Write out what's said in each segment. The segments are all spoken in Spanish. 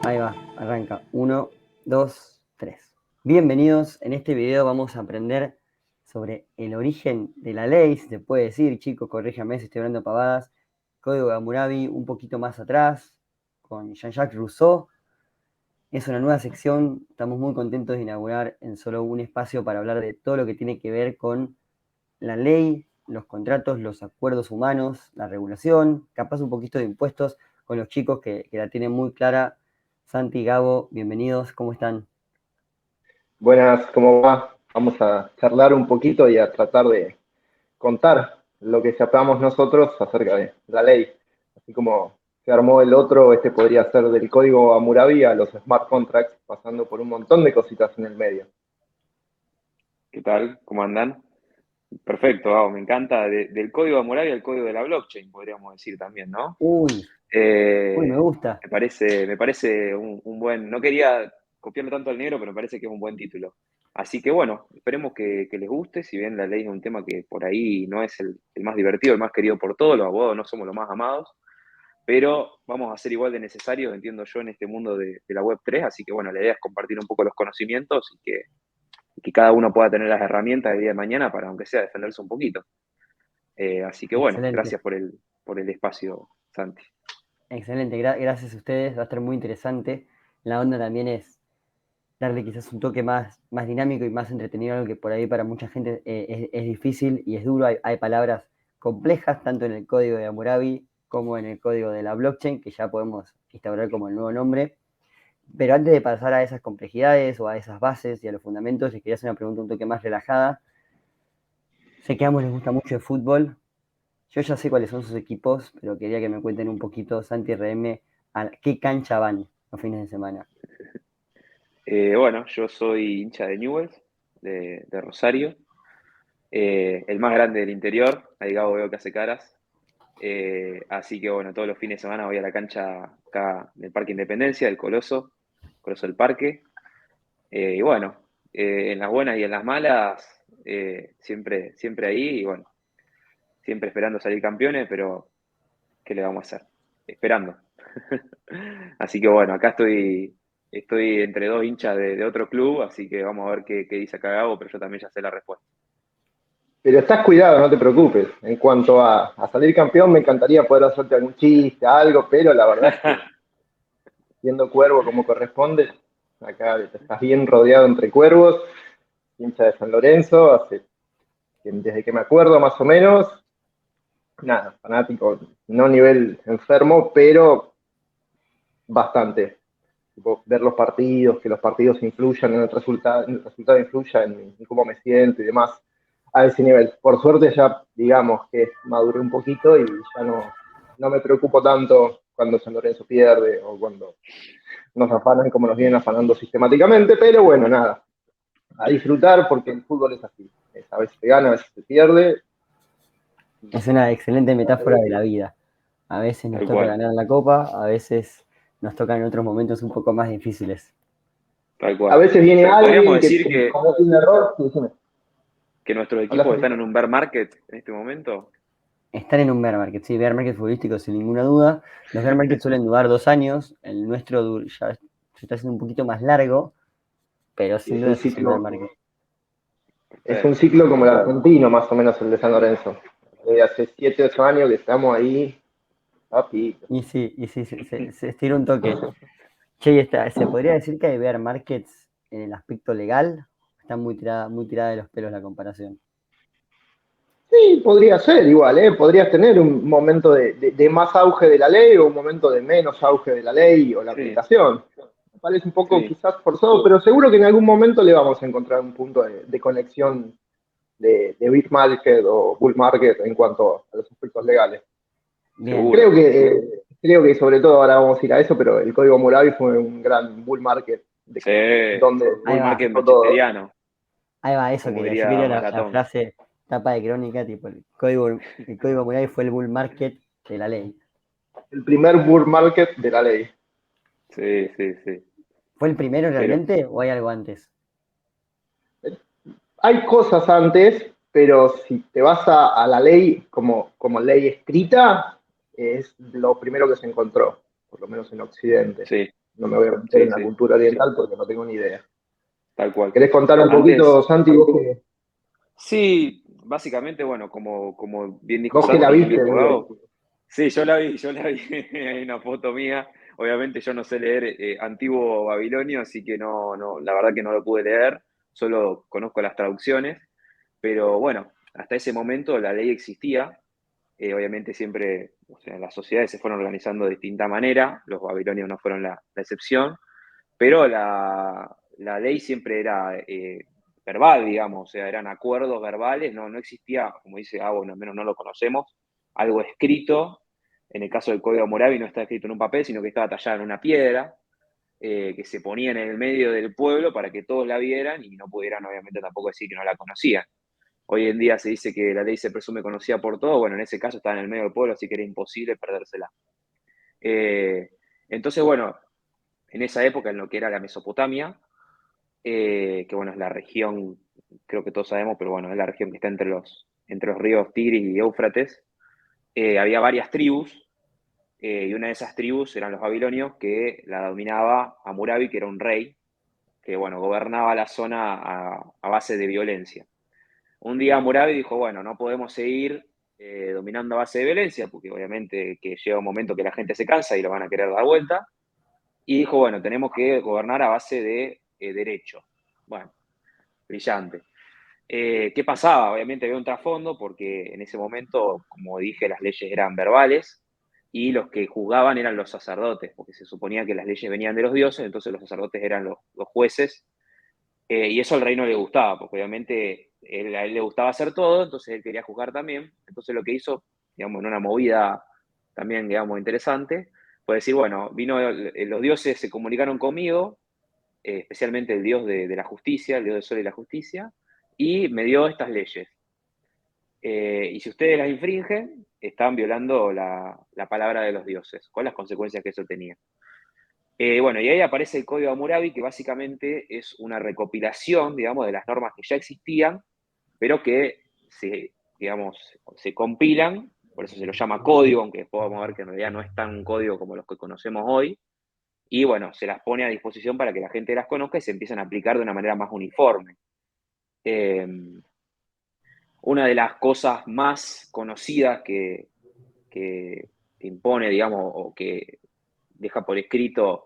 Ahí va, arranca. 1, 2, 3. Bienvenidos. En este video vamos a aprender sobre el origen de la ley, si se puede decir, chicos, corríjame si estoy hablando pavadas. Código de Hammurabi un poquito más atrás, con Jean-Jacques Rousseau. Es una nueva sección, estamos muy contentos de inaugurar en solo un espacio para hablar de todo lo que tiene que ver con la ley, los contratos, los acuerdos humanos, la regulación, capaz un poquito de impuestos con los chicos que la tienen muy clara. Santi, Gabo, bienvenidos, ¿cómo están? Buenas, ¿cómo va? Vamos a charlar un poquito y a tratar de contar lo que sepamos nosotros acerca de la ley. Así como se armó el otro, este podría ser del código Hammurabi a los smart contracts, pasando por un montón de cositas en el medio. ¿Qué tal? ¿Cómo andan? Perfecto, Gabo, me encanta. Del código de Hammurabi al código de la blockchain, podríamos decir también, ¿no? Uy, me Eh, gusta. me parece un buen. No quería copiarle tanto al negro, pero me parece que es un buen título. Así que bueno, esperemos que les guste. Si bien la ley es un tema que por ahí no es el más divertido, el más querido por todos, los abogados no somos los más amados, pero vamos a ser igual de necesarios, entiendo yo, en este mundo de la Web3. Así que bueno, la idea es compartir un poco los conocimientos y que cada uno pueda tener las herramientas del día de mañana para, aunque sea, defenderse un poquito. Así que bueno, Excelente, gracias por el espacio, Santi. excelente, gracias a ustedes, va a estar muy interesante. La onda también es darle quizás un toque más dinámico y más entretenido, algo que por ahí para mucha gente es difícil y es duro. Hay palabras complejas tanto en el código de Hammurabi como en el código de la blockchain, que ya podemos instaurar como el nuevo nombre. Pero antes de pasar a esas complejidades o a esas bases y a los fundamentos, les quería hacer una pregunta un toque más relajada. Sé que a ambos les gusta mucho el fútbol. Yo ya sé cuáles son sus equipos, pero quería que me cuenten un poquito, Santi RM, a qué cancha van los fines de semana. Bueno, yo soy hincha de Newell's, de Rosario, el más grande del interior. Ahí Gabo veo que hace caras. Así que bueno, todos los fines de semana voy a la cancha acá del Parque Independencia, del Coloso del Parque. Y bueno, en las buenas y en las malas, siempre ahí. Y bueno, siempre esperando salir campeones, pero ¿qué le vamos a hacer? Esperando. Así que bueno, acá estoy entre dos hinchas de otro club, así que vamos a ver qué dice acá Gabo, pero yo también ya sé la respuesta. Pero estás cuidado, no te preocupes. En cuanto a salir campeón, me encantaría poder hacerte algún chiste, algo, pero la verdad es que siendo cuervo como corresponde, acá estás bien rodeado entre cuervos, hincha de San Lorenzo, desde que me acuerdo más o menos, nada, fanático, no a nivel enfermo, pero bastante. Tipo, ver los partidos, que los partidos influyan en el resultado influya en cómo me siento y demás, a ese nivel. Por suerte ya, digamos que maduré un poquito y ya no me preocupo tanto cuando San Lorenzo pierde o cuando nos afanan como nos vienen afanando sistemáticamente, pero bueno, nada, a disfrutar porque el fútbol es así. A veces se gana, a veces se pierde. Es una excelente metáfora de la vida. A veces nos Tal toca cual, ganar la copa, a veces nos tocan en otros momentos un poco más difíciles. tal A cual. veces viene Podríamos alguien decir que comete un error, y decime, que nuestros hablas equipos así. están en un bear market en este momento. Están en un bear market, sí, bear market futbolístico sin ninguna duda. Los bear markets suelen durar 2 años, el nuestro ya se está haciendo un poquito más largo, pero Y sin duda es un bear market. es un Perfecto. ciclo como el argentino, más o menos el de San Lorenzo. Desde hace 7, 8 años que estamos ahí, papi. Y sí, se estira un toque. Che, y ¿se podría decir que hay bear markets en el aspecto legal? Está muy tirada de los pelos la comparación. Sí, podría ser igual, ¿eh? Podrías tener un momento de más auge de la ley o un momento de menos auge de la ley o la Sí, aplicación. Me parece un poco sí. quizás forzado, pero seguro que en algún momento le vamos a encontrar un punto de conexión de big market o bull market en cuanto a los aspectos legales. Bien, Creo Seguro. que, creo que sobre todo ahora vamos a ir a eso, pero el código Hammurabi fue un gran bull market Sí, donde ahí bull va, market empezó todo. manchesteriano, ahí va, eso como quería. Yo diría quería la Maratón. frase tapa de crónica, tipo el código Murray fue el bull market de la ley. El primer bull market de la ley. Sí, sí, sí. ¿Fue el primero Pero, realmente o hay algo antes? Hay cosas antes, pero si te vas a la ley como ley escrita, es lo primero que se encontró, por lo menos en Occidente. sí. no me voy a meter Sí, en la sí, cultura oriental porque no tengo ni idea. tal cual. ¿Querés contar un Antes, poquito, Santi, sí, básicamente, bueno, como bien dijo vos que la Santi y bien viste, dijo digo? Gabo, sí, yo la vi, hay una foto mía. Obviamente yo no sé leer antiguo babilonio, así que la verdad que no lo pude leer, solo conozco las traducciones, pero bueno, hasta ese momento la ley existía. Obviamente siempre, o sea, las sociedades se fueron organizando de distinta manera, los babilonios no fueron la excepción, pero la ley siempre era verbal, digamos, o sea, eran acuerdos verbales, no existía, como dice Gabo, al menos no lo conocemos, algo escrito. En el caso del Código Hammurabi no está escrito en un papel, sino que estaba tallado en una piedra, que se ponía en el medio del pueblo para que todos la vieran y no pudieran, obviamente, tampoco decir que no la conocían. Hoy en día se dice que la ley se presume conocida por todos, bueno, en ese caso estaba en el medio del pueblo, así que era imposible perdérsela. Eh, entonces, bueno, en esa época, en lo que era la Mesopotamia, que bueno, es la región, creo que todos sabemos, pero bueno, es la región que está entre los ríos Tigris y Éufrates, había varias tribus, y una de esas tribus eran los babilonios, que la dominaba Hammurabi, que era un rey, que bueno, gobernaba la zona a base de violencia. Un día Hammurabi dijo, bueno, no podemos seguir dominando a base de violencia, porque obviamente que llega un momento que la gente se cansa y lo van a querer dar vuelta, y dijo, bueno, tenemos que gobernar a base de derecho. Bueno, brillante. ¿Qué pasaba? Obviamente había un trasfondo porque en ese momento, como dije, las leyes eran verbales y los que juzgaban eran los sacerdotes, porque se suponía que las leyes venían de los dioses, entonces los sacerdotes eran los jueces, y eso al rey no le gustaba, porque obviamente a él le gustaba hacer todo, entonces él quería juzgar también. Entonces lo que hizo, digamos, en una movida también, digamos, interesante, fue decir, bueno, los dioses se comunicaron conmigo, especialmente el dios de la justicia, el dios del sol y la justicia, y me dio estas leyes. Y si ustedes las infringen, están violando la palabra de los dioses, con las consecuencias que eso tenía. Bueno, y ahí aparece el Código Hammurabi, que básicamente es una recopilación, digamos, de las normas que ya existían, pero que digamos, se compilan, por eso se lo llama código, aunque después vamos a ver que en realidad no es tan un código como los que conocemos hoy, y bueno, se las pone a disposición para que la gente las conozca y se empiecen a aplicar de una manera más uniforme. Eh, una de las cosas más conocidas que impone, digamos, o que deja por escrito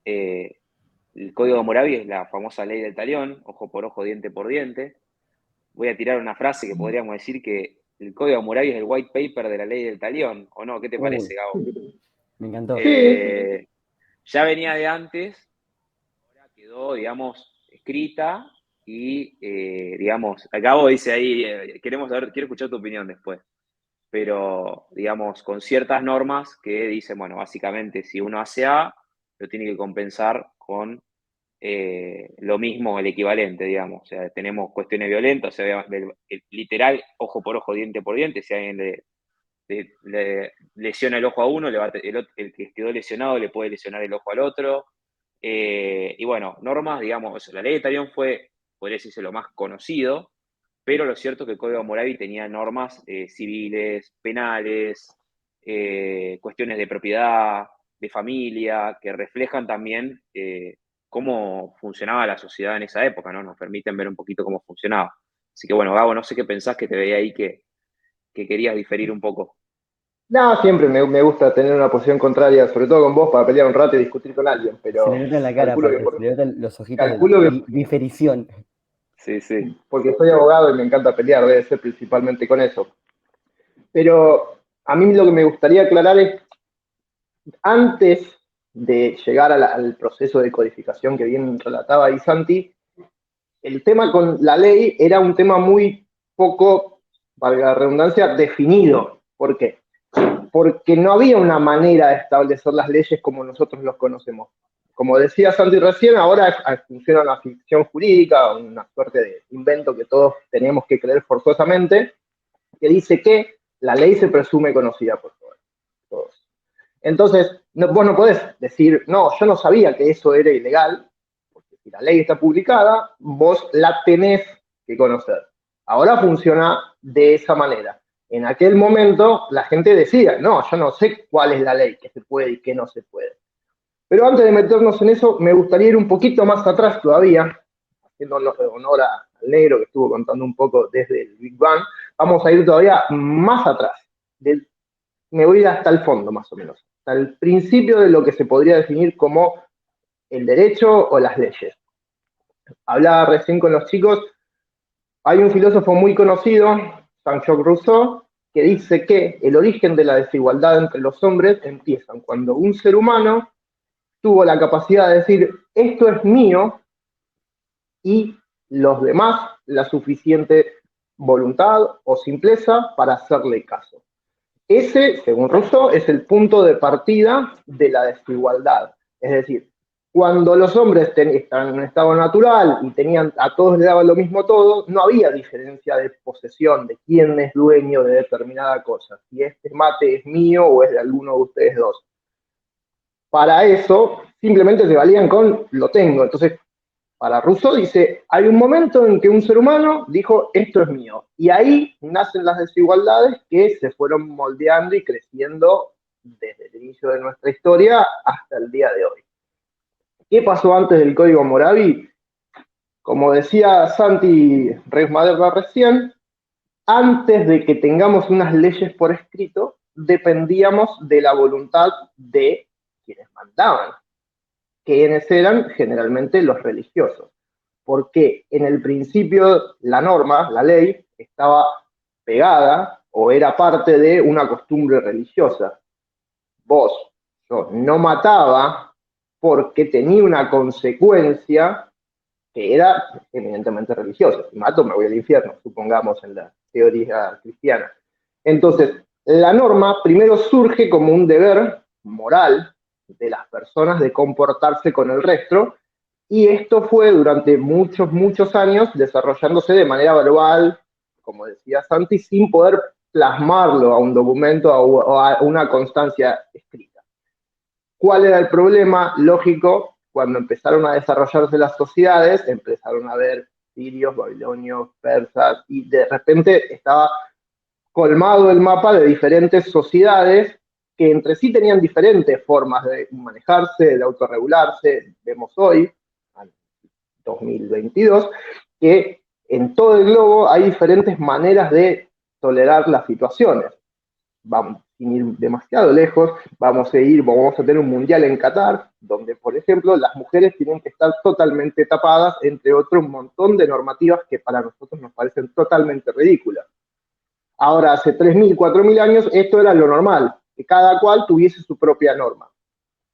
el Código Hammurabi es la famosa ley del talión, ojo por ojo, diente por diente. Voy a tirar una frase que podríamos decir que el Código Hammurabi es el white paper de la ley del talión, ¿o no? ¿Qué te Uy, parece, Gabo? me encantó. Sí, Ya venía de antes, ahora quedó, digamos, escrita y, digamos, Gabo dice ahí, quiero escuchar tu opinión después, pero, digamos, con ciertas normas que dicen, bueno, básicamente, si uno hace A, lo tiene que compensar con lo mismo, el equivalente, digamos. O sea, tenemos cuestiones violentas, o sea, literal, ojo por ojo, diente por diente. Si alguien le lesiona el ojo a uno, el que quedó lesionado le puede lesionar el ojo al otro. Y bueno, normas, digamos, la ley de Talión fue, podría decirse, lo más conocido, pero lo cierto es que el Código Hammurabi tenía normas civiles, penales, cuestiones de propiedad, de familia, que reflejan también cómo funcionaba la sociedad en esa época, ¿no? Nos permiten ver un poquito cómo funcionaba. Así que bueno, Gabo, no sé qué pensás, que te veía ahí que querías diferir un poco. no, siempre me gusta tener una posición contraria, sobre todo con vos, para pelear un rato y discutir con alguien, Se le pero nota en la cara, calculo que, aparte, se le notan los ojitos de calculo que diferición. Sí, sí. porque soy abogado y me encanta pelear, debe ser principalmente con eso. Pero a mí lo que me gustaría aclarar es, antes de llegar al proceso de codificación que bien relataba ahí Santi, el tema con la ley era un tema muy poco, valga la redundancia, definido. ¿Por qué? Porque no había una manera de establecer las leyes como nosotros los conocemos. Como decía Santi recién, ahora funciona una ficción jurídica, una suerte de invento que todos tenemos que creer forzosamente, que dice que la ley se presume conocida por todos. Entonces, vos no podés decir, no, yo no sabía que eso era ilegal, porque si la ley está publicada, vos la tenés que conocer. Ahora funciona de esa manera. En aquel momento la gente decía, no, yo no sé cuál es la ley, qué se puede y qué no se puede. Pero antes de meternos en eso, me gustaría ir un poquito más atrás todavía, haciendo honor al negro que estuvo contando un poco desde el Big Bang. Vamos a ir todavía más atrás. Me voy a ir hasta el fondo, más o menos, hasta el principio de lo que se podría definir como el derecho o las leyes. Hablaba recién con los chicos, hay un filósofo muy conocido, Jean-Jacques Rousseau, que dice que el origen de la desigualdad entre los hombres empieza cuando un ser humano tuvo la capacidad de decir, esto es mío, y los demás la suficiente voluntad o simpleza para hacerle caso. Ese, según Rousseau, es el punto de partida de la desigualdad. Es decir, cuando los hombres estaban en un estado natural y a todos les daban lo mismo todo, no había diferencia de posesión, de quién es dueño de determinada cosa. Si este mate es mío o es de alguno de ustedes dos. Para eso, simplemente se valían con lo tengo. Entonces, para Rousseau dice, hay un momento en que un ser humano dijo, esto es mío. Y ahí nacen las desigualdades que se fueron moldeando y creciendo desde el inicio de nuestra historia hasta el día de hoy. ¿Qué pasó antes del Código Hammurabi? Como decía Santi Reismadera recién, antes de que tengamos unas leyes por escrito, dependíamos de la voluntad de quienes mandaban, quienes eran generalmente los religiosos. Porque en el principio la norma, la ley, estaba pegada o era parte de una costumbre religiosa. Yo no mataba porque tenía una consecuencia que era eminentemente religiosa. Si mato me voy al infierno, supongamos en la teoría cristiana. Entonces, la norma primero surge como un deber moral de las personas de comportarse con el resto, y esto fue durante muchos, muchos años desarrollándose de manera verbal, como decía Santi, sin poder plasmarlo a un documento o a una constancia escrita. ¿Cuál era el problema? Lógico, cuando empezaron a desarrollarse las sociedades, empezaron a haber sirios, babilonios, persas, y de repente estaba colmado el mapa de diferentes sociedades que entre sí tenían diferentes formas de manejarse, de autorregularse. Vemos hoy, en 2022, que en todo el globo hay diferentes maneras de tolerar las situaciones. Vamos, sin ir demasiado lejos, vamos a tener un mundial en Qatar, donde, por ejemplo, las mujeres tienen que estar totalmente tapadas, entre otros un montón de normativas que para nosotros nos parecen totalmente ridículas. Ahora, hace 3.000, 4.000 años, esto era lo normal, que cada cual tuviese su propia norma.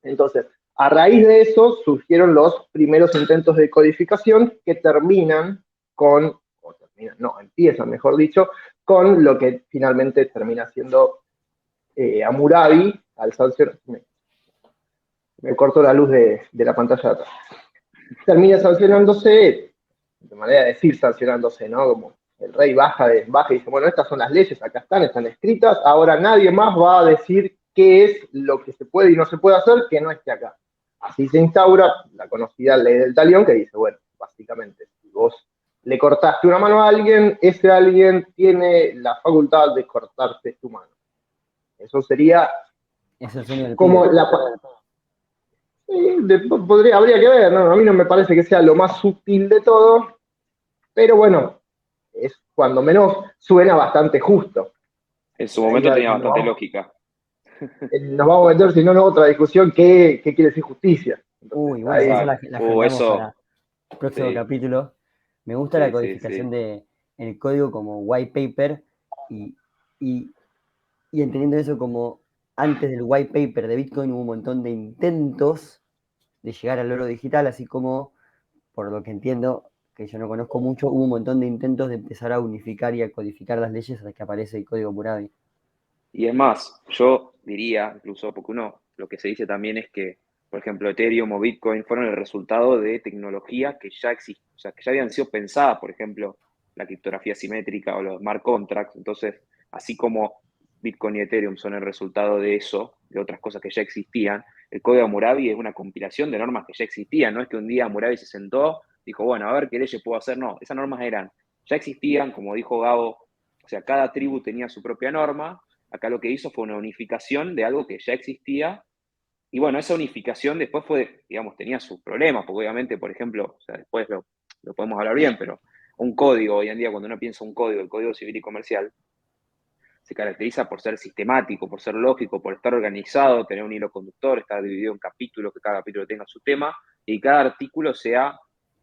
Entonces, a raíz de eso surgieron los primeros intentos de codificación que empiezan, mejor dicho, con lo que finalmente termina siendo Hammurabi, al sancionar, me cortó la luz de la pantalla de atrás. Termina sancionándose, de manera de decir sancionándose, ¿no? Como el rey baja y dice, bueno, estas son las leyes, acá están escritas, ahora nadie más va a decir qué es lo que se puede y no se puede hacer que no esté acá. Así se instaura la conocida ley del talión, que dice, bueno, básicamente, si vos le cortaste una mano a alguien, ese alguien tiene la facultad de cortarte tu mano. Eso sería como la... habría que ver, ¿no? A mí no me parece que sea lo más sutil de todo, pero bueno, es cuando menos suena bastante justo. En su momento tenía bastante lógica. Nos vamos a meter, si no, en otra discusión, ¿qué quiere decir justicia? Entonces, bueno, esa la agendamos para el próximo capítulo. Me gusta la codificación del código como white paper y entendiendo eso como antes del white paper de Bitcoin hubo un montón de intentos de llegar al oro digital, así como, por lo que entiendo, que yo no conozco mucho, hubo un montón de intentos de empezar a unificar y a codificar las leyes hasta que aparece el código Hammurabi. Y es más, yo diría, incluso porque lo que se dice también es que, por ejemplo, Ethereum o Bitcoin fueron el resultado de tecnologías que ya existen, o sea, que ya habían sido pensadas, por ejemplo, la criptografía simétrica o los smart contracts. Entonces, así como Bitcoin y Ethereum son el resultado de eso, de otras cosas que ya existían, el código Hammurabi es una compilación de normas que ya existían. No es que un día Hammurabi se sentó, dijo, bueno, a ver qué leyes puedo hacer. No, esas normas ya existían, como dijo Gabo, o sea, cada tribu tenía su propia norma. Acá lo que hizo fue una unificación de algo que ya existía y bueno, esa unificación después fue, digamos, tenía sus problemas, porque obviamente, por ejemplo, o sea, después lo podemos hablar bien, pero un código, hoy en día cuando uno piensa un código, el Código Civil y Comercial, se caracteriza por ser sistemático, por ser lógico, por estar organizado, tener un hilo conductor, estar dividido en capítulos, que cada capítulo tenga su tema, y cada artículo sea,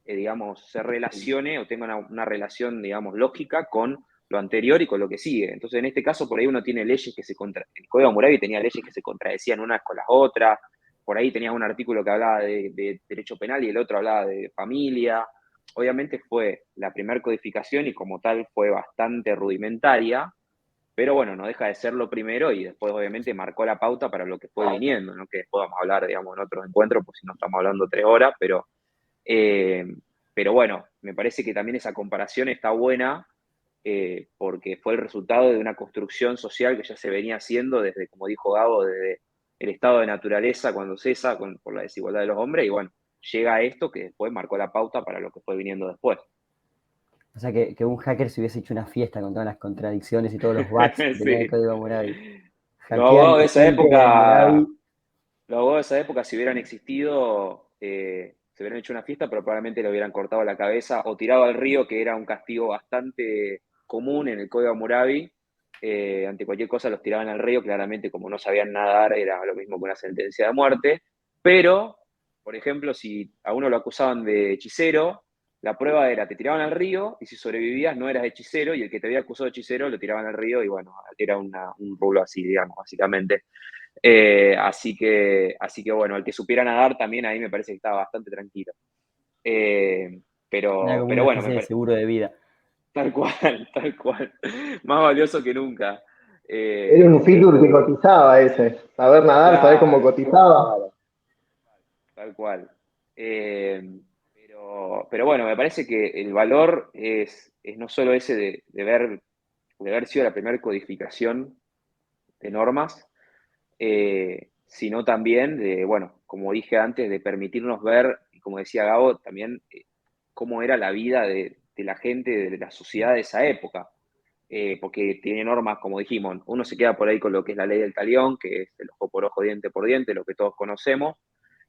digamos, se relacione o tenga una relación, digamos, lógica con lo anterior y con lo que sigue. Entonces, en este caso, por ahí uno tiene leyes que se el Código Hammurabi tenía leyes que se contradecían unas con las otras, por ahí tenías un artículo que hablaba de derecho penal y el otro hablaba de familia. Obviamente fue la primera codificación y como tal fue bastante rudimentaria, pero bueno, no deja de ser lo primero y después obviamente marcó la pauta para lo que fue viniendo, ¿no? Que después vamos a hablar, digamos, en otros encuentros, pues si no estamos hablando 3 horas, eh, pero bueno, me parece que también esa comparación está buena porque fue el resultado de una construcción social que ya se venía haciendo desde, como dijo Gabo, desde el estado de naturaleza cuando cesa por la desigualdad de los hombres y bueno, llega a esto que después marcó la pauta para lo que fue viniendo después. O sea, que un hacker se hubiese hecho una fiesta con todas las contradicciones y todos los bugs que tenía el Sí. código Hammurabi. Los abogados Hackean de la esa fuente de época, Hammurabi. los abogados de esa época, si hubieran existido, se hubieran hecho una fiesta, pero probablemente le hubieran cortado la cabeza o tirado al río, que era un castigo bastante común en el Código Hammurabi. Ante cualquier cosa los tiraban al río, claramente como no sabían nadar, era lo mismo que una sentencia de muerte. Pero, por ejemplo, si a uno lo acusaban de hechicero, la prueba era, te tiraban al río y si sobrevivías no eras hechicero y el que te había acusado de hechicero lo tiraban al río y bueno, era un rulo así, digamos, básicamente. Así que bueno, el que supiera nadar también ahí me parece que estaba bastante tranquilo. Eh, Era como pero una bueno, especie de seguro de vida. tal cual, tal cual. Más valioso que nunca. Era un Pero feature que cotizaba ese. Saber nadar, saber cómo claro, cotizaba. tal cual. Pero bueno, me parece que el valor es no solo ese de haber sido la primera codificación de normas, sino también de, bueno, como dije antes, de permitirnos ver, y como decía Gabo, también cómo era la vida de la gente, de la sociedad de esa época. Porque tiene normas, como dijimos, uno se queda por ahí con lo que es la ley del talión, que es el ojo por ojo, diente por diente, lo que todos conocemos,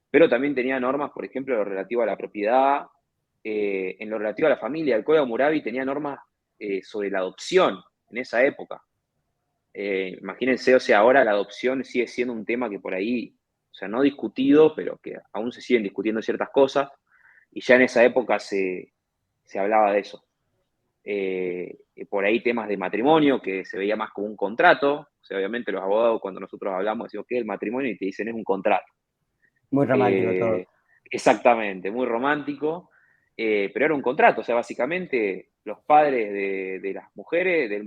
pero también tenía normas, por ejemplo, en lo relativo a la propiedad, en lo relativo a la familia. El Código Hammurabi tenía normas sobre la adopción en esa época. Imagínense, o sea, ahora la adopción sigue siendo un tema que por ahí, o sea, no discutido, pero que aún se siguen discutiendo ciertas cosas, y ya en esa época se hablaba de eso. Por ahí temas de matrimonio, que se veía más como un contrato, o sea, obviamente los abogados cuando nosotros hablamos decimos, ¿qué es el matrimonio? Y te dicen, es un contrato. Muy romántico todo. Exactamente, muy romántico, pero era un contrato, o sea, básicamente los padres de las mujeres, de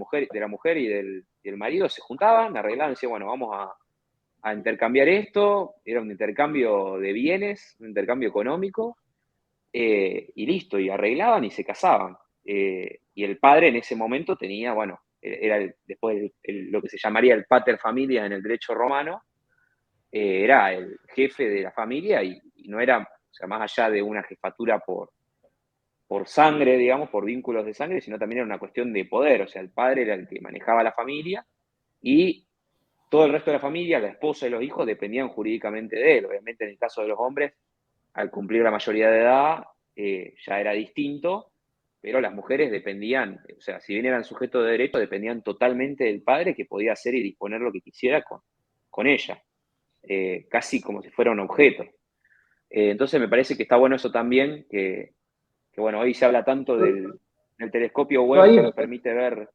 la mujer y del marido se juntaban, arreglaban y decían, bueno, vamos a intercambiar esto, era un intercambio de bienes, un intercambio económico, y listo, y arreglaban y se casaban. Y el padre en ese momento tenía, bueno, era después lo que se llamaría el pater familia en el derecho romano, era el jefe de la familia y no era, o sea, más allá de una jefatura por sangre, digamos, por vínculos de sangre, sino también era una cuestión de poder, o sea, el padre era el que manejaba la familia y todo el resto de la familia, la esposa y los hijos dependían jurídicamente de él. Obviamente en el caso de los hombres, al cumplir la mayoría de edad, ya era distinto, pero las mujeres dependían, o sea, si bien eran sujetos de derecho, dependían totalmente del padre que podía hacer y disponer lo que quisiera con ella, casi como si fuera un objeto. Entonces me parece que está bueno eso también, que bueno, hoy se habla tanto del telescopio Yo web ahí que nos permite ver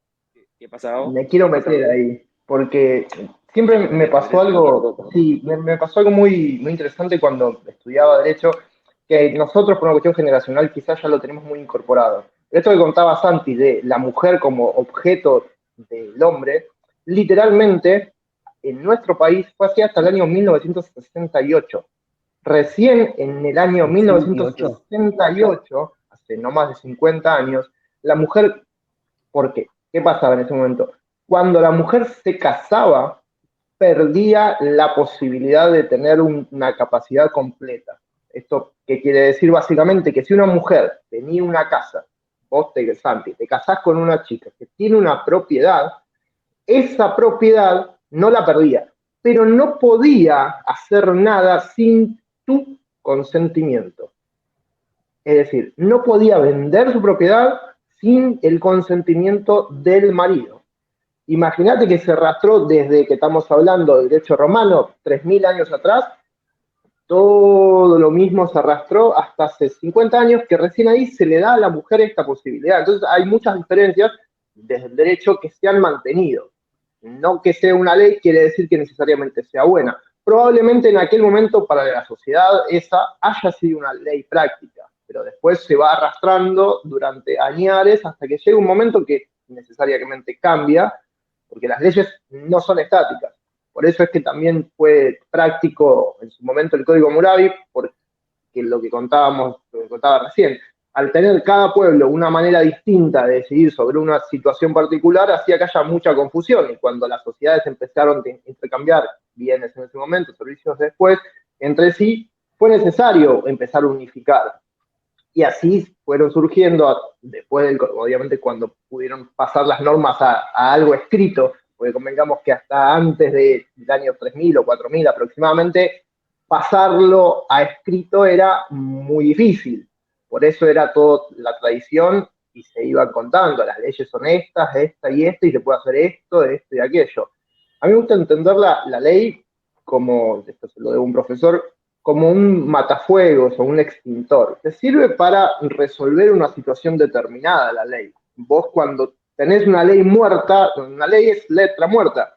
qué pasa. me quiero meter ahí, porque siempre me Metete, pasó metete. algo, sí, me pasó algo muy interesante cuando estudiaba Derecho, que nosotros por una cuestión generacional quizás ya lo tenemos muy incorporado. Esto que contaba Santi de la mujer como objeto del hombre, literalmente en nuestro país fue así hasta el año 1968. Recién en el año 68. 1968, hace no más de 50 años, la mujer, ¿por qué? ¿Qué pasaba en ese momento? Cuando la mujer se casaba, perdía la posibilidad de tener una capacidad completa. ¿Esto qué quiere decir? Básicamente que si una mujer tenía una casa, vos Santi, te casás con una chica que tiene una propiedad, esa propiedad no la perdía. pero no podía hacer nada sin tu consentimiento. Es decir, no podía vender su propiedad sin el consentimiento del marido. Imagínate que se arrastró desde que estamos hablando del derecho romano, 3000 años atrás, todo lo mismo se arrastró hasta hace 50 años, que recién ahí se le da a la mujer esta posibilidad. Entonces hay muchas diferencias desde el derecho que se han mantenido. No que sea una ley quiere decir que necesariamente sea buena. Probablemente en aquel momento para la sociedad esa haya sido una ley práctica, pero después se va arrastrando durante años hasta que llega un momento que necesariamente cambia, porque las leyes no son estáticas. Por eso es que también fue práctico en su momento el Código Hammurabi, porque lo que contaba recién, al tener cada pueblo una manera distinta de decidir sobre una situación particular, hacía que haya mucha confusión. Y cuando las sociedades empezaron a intercambiar bienes en ese momento, servicios después, entre sí, fue necesario empezar a unificar. Y así fueron surgiendo, después, obviamente, cuando pudieron pasar las normas a algo escrito, porque convengamos que hasta antes del año 3000 o 4000 aproximadamente, pasarlo a escrito era muy difícil. Por eso era toda la tradición y se iban contando, las leyes son estas, esta y esta, y se puede hacer esto y aquello. A mí me gusta entender la ley como, esto se lo debo a un profesor, como un matafuegos o un extintor. Te sirve para resolver una situación determinada la ley. Vos cuando tenés una ley muerta, una ley es letra muerta.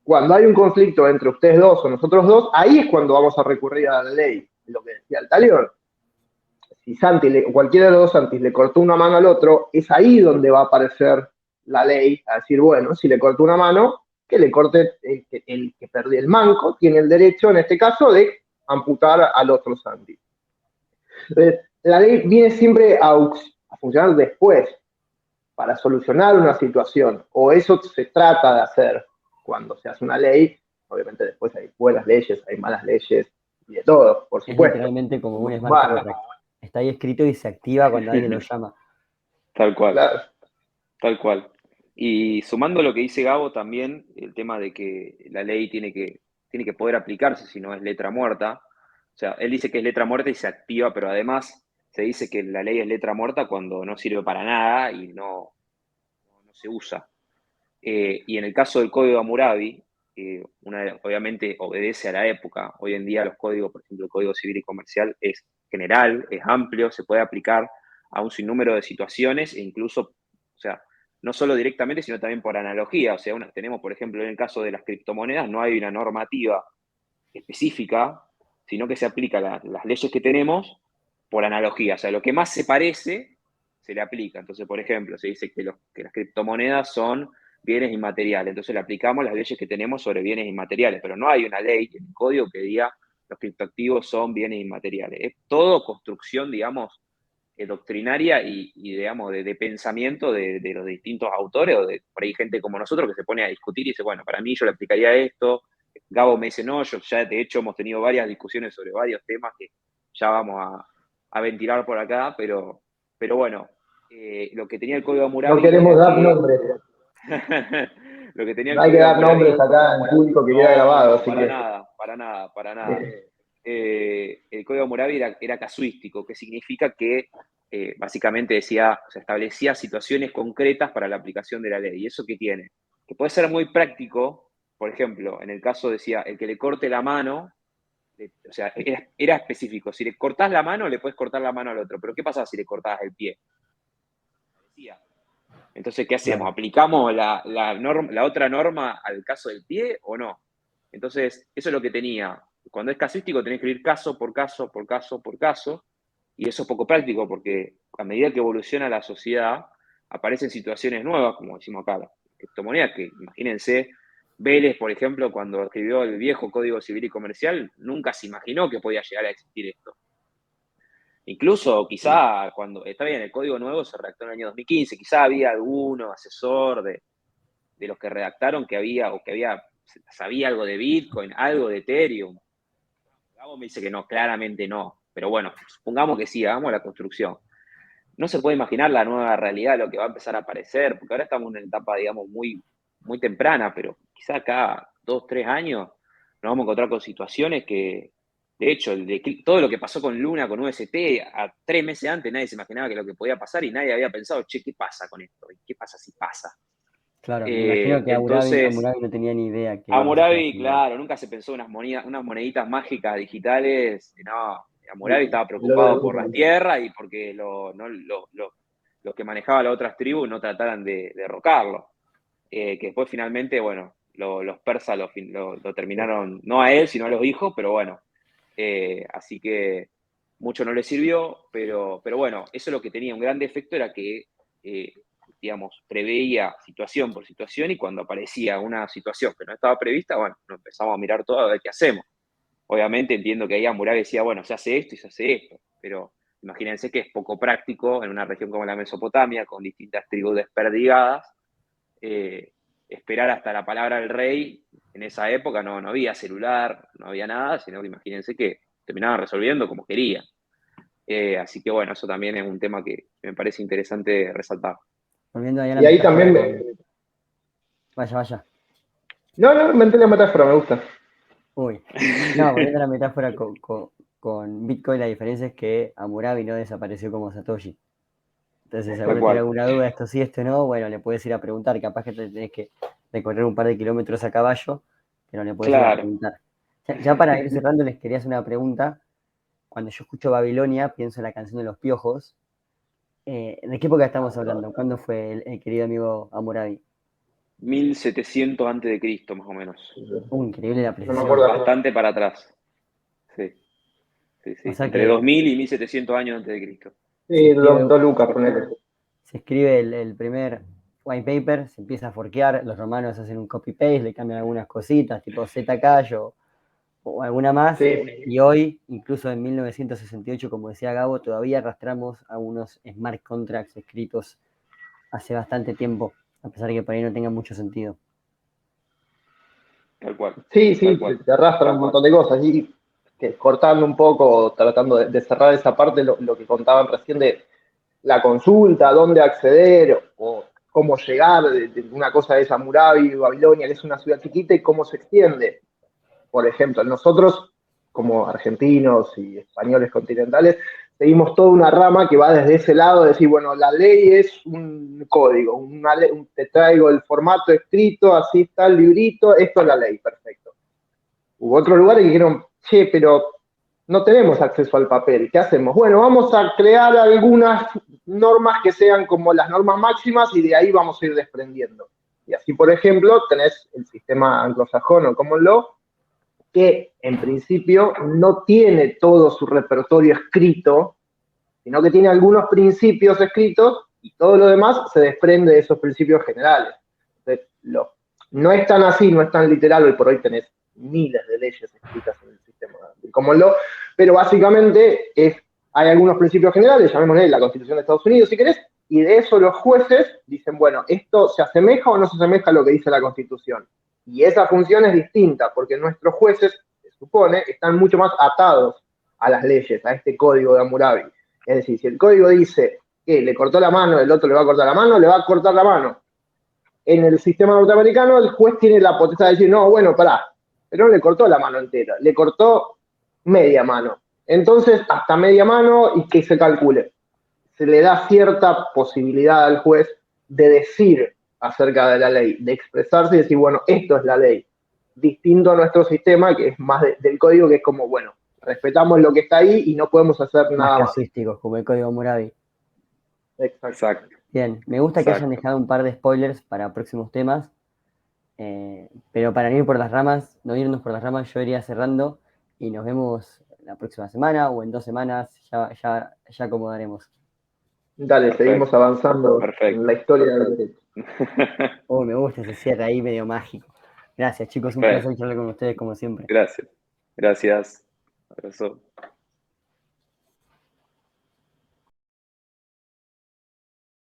Cuando hay un conflicto entre ustedes dos o nosotros dos, ahí es cuando vamos a recurrir a la ley, lo que decía el talión. Si Santi, cualquiera de los dos Santis le cortó una mano al otro, es ahí donde va a aparecer la ley, a decir, bueno, si le cortó una mano, que le corte el que perdió el manco, tiene el derecho, en este caso, de amputar al otro Santi. Entonces, la ley viene siempre a funcionar después, para solucionar una situación, o eso se trata de hacer cuando se hace una ley. Obviamente después hay buenas leyes, hay malas leyes, y de todo, por Es supuesto. literalmente como un smart contract. Está ahí escrito y se activa cuando alguien lo llama. Tal cual, Claro. tal cual. Y sumando lo que dice Gabo también, el tema de que la ley tiene que poder aplicarse, si no es letra muerta. O sea, él dice que es letra muerta y se activa, pero además se dice que la ley es letra muerta cuando no sirve para nada y no se usa. Y en el caso del Código Hammurabi, obviamente obedece a la época. Hoy en día los códigos, por ejemplo, el Código Civil y Comercial es general, es amplio, se puede aplicar a un sinnúmero de situaciones e incluso, o sea, no solo directamente, sino también por analogía. O sea, tenemos, por ejemplo, en el caso de las criptomonedas, no hay una normativa específica, sino que se aplica las leyes que tenemos por analogía. O sea, lo que más se parece, se le aplica. Entonces, por ejemplo, se dice que las criptomonedas son bienes inmateriales. Entonces le aplicamos las leyes que tenemos sobre bienes inmateriales, pero no hay una ley en el código que diga los criptoactivos son bienes inmateriales. Es todo construcción, digamos, doctrinaria y digamos, de pensamiento de los distintos autores, o de por ahí gente como nosotros que se pone a discutir y dice, bueno, para mí yo le aplicaría esto. Gabo me dice, no, yo ya de hecho hemos tenido varias discusiones sobre varios temas que ya vamos a ventilar por acá, pero bueno, lo que tenía el Código Hammurabi No queremos era dar que nombres. lo que tenía el No hay que Código dar Hammurabi, nombres acá en público que queda no, grabado, no, así para que. nada, para nada, para nada. El Código Hammurabi era casuístico, que significa que básicamente decía, o sea, establecía situaciones concretas para la aplicación de la ley. ¿Y eso qué tiene? Que puede ser muy práctico, por ejemplo, en el caso decía, el que le corte la mano, o sea, era específico. Si le cortás la mano, le puedes cortar la mano al otro. Pero ¿qué pasa si le cortás el pie? Decía. Entonces, ¿qué hacemos? Claro. ¿Aplicamos la otra norma al caso del pie o no? Entonces, eso es lo que tenía. Cuando es casuístico tenés que ir caso por caso, por caso, por caso, y eso es poco práctico porque a medida que evoluciona la sociedad, aparecen situaciones nuevas, como decimos acá, las criptomonedas, que imagínense, Vélez, por ejemplo, cuando escribió el viejo Código Civil y Comercial, nunca se imaginó que podía llegar a existir esto. Incluso quizá cuando, está bien, el código nuevo se redactó en el año 2015, quizá había alguno asesor de los que redactaron que sabía algo de Bitcoin, algo de Ethereum. Gabo me dice que no, claramente no. Pero bueno, supongamos que sí, hagamos la construcción. No se puede imaginar la nueva realidad, lo que va a empezar a aparecer, porque ahora estamos en una etapa, digamos, muy, muy temprana, pero quizá cada 2, 3 años nos vamos a encontrar con situaciones que, de hecho, todo lo que pasó con Luna, con UST, a 3 meses antes nadie se imaginaba que lo que podía pasar y nadie había pensado, che, ¿qué pasa con esto? ¿Qué pasa si pasa? Claro, me imagino que Entonces, Hammurabi no tenía ni idea que íbamos a estar Hammurabi, haciendo. claro, nunca se pensó unas moneditas mágicas digitales. No, Hammurabi estaba Lo de preocupado por las tierras y porque los que manejaban las otras tribus no trataran de derrocarlo. Que después finalmente, bueno, los persas lo terminaron, no a él, sino a los hijos, pero bueno. Así que mucho no le sirvió, pero bueno, eso es lo que tenía un gran defecto, era que digamos, preveía situación por situación y cuando aparecía una situación que no estaba prevista, bueno, nos empezamos a mirar todo a ver qué hacemos. Obviamente entiendo que ahí Hammurabi decía, bueno, se hace esto y se hace esto, pero imagínense que es poco práctico en una región como la Mesopotamia, con distintas tribus desperdigadas, esperar hasta la palabra del rey. En esa época no había celular, no había nada, sino que imagínense que terminaban resolviendo como querían. Así que bueno, eso también es un tema que me parece interesante resaltar. Volviendo ahí a la Y ahí metáfora también Vaya. No, me entré la metáfora, me gusta. Uy. No, volviendo a la metáfora con Bitcoin, la diferencia es que Hammurabi no desapareció como Satoshi. Entonces, si Tal alguno tiene cual. alguna duda, esto sí, esto no, bueno, le puedes ir a preguntar. Capaz que te tenés que recorrer un par de kilómetros a caballo, pero le puedes ir a Claro. preguntar. Ya para ir cerrando, les quería hacer una pregunta. Cuando yo escucho Babilonia, pienso en la canción de los piojos. ¿De qué época estamos hablando? ¿Cuándo fue el querido amigo Hammurabi? 1700 antes de Cristo, más o menos. Increíble la No me precisión. acuerdo. Bastante para atrás. Sí, sí, O sí. sea Entre que 2000 y 1700 años antes de Cristo. se Sí, escribe, dos lucas, ponele. se escribe el primer white paper, se empieza a forquear, los romanos hacen un copy-paste, le cambian algunas cositas, tipo ZK o alguna más, Sí, y hoy, incluso en 1968, como decía Gabo, todavía arrastramos algunos smart contracts escritos hace bastante tiempo, a pesar de que por ahí no tengan mucho sentido. Tal cual. sí, Tal sí, cual. te arrastran un montón de cosas. Y que, cortando un poco, tratando de cerrar esa parte, lo que contaban recién de la consulta, dónde acceder o cómo llegar de una cosa de Hammurabi, Babilonia, que es una ciudad chiquita, y cómo se extiende. Por ejemplo, nosotros, como argentinos y españoles continentales, seguimos toda una rama que va desde ese lado de decir, bueno, la ley es un código, te traigo el formato escrito, así está el librito, esto es la ley, perfecto. Hubo otros lugares que dijeron, che, pero no tenemos acceso al papel, ¿qué hacemos? Bueno, vamos a crear algunas normas que sean como las normas máximas y de ahí vamos a ir desprendiendo. Y así, por ejemplo, tenés el sistema anglosajón o common law, que en principio no tiene todo su repertorio escrito, sino que tiene algunos principios escritos y todo lo demás se desprende de esos principios generales. Entonces, no es tan así, no es tan literal, hoy por hoy tenés miles de leyes escritas en el sistema del common law, pero básicamente hay algunos principios generales, llamémosle la Constitución de Estados Unidos si querés, y de eso los jueces dicen, bueno, ¿esto se asemeja o no se asemeja a lo que dice la Constitución? Y esa función es distinta, porque nuestros jueces, se supone, están mucho más atados a las leyes, a este código de Hammurabi. Es decir, si el código dice que le cortó la mano, el otro le va a cortar la mano, le va a cortar la mano. En el sistema norteamericano, el juez tiene la potestad de decir, no, bueno, pará, pero no le cortó la mano entera, le cortó media mano. Entonces, hasta media mano y que se calcule. Se le da cierta posibilidad al juez de decir acerca de la ley, de expresarse y decir, bueno, esto es la ley. Distinto a nuestro sistema, que es más del código, que es como, bueno, respetamos lo que está ahí y no podemos hacer Más nada más. casuísticos, como el código Hammurabi. Exacto. Bien, me gusta que hayan dejado un par de spoilers para próximos temas, pero para no ir por las ramas, no irnos por las ramas, yo iría cerrando y nos vemos la próxima semana o en 2 semanas, ya acomodaremos. Dale, Perfecto. seguimos avanzando Perfecto. en la historia del derecho. Me gusta ese cierre ahí medio mágico. Gracias chicos, un placer charlar con ustedes como siempre. Gracias. Gracias. Abrazo.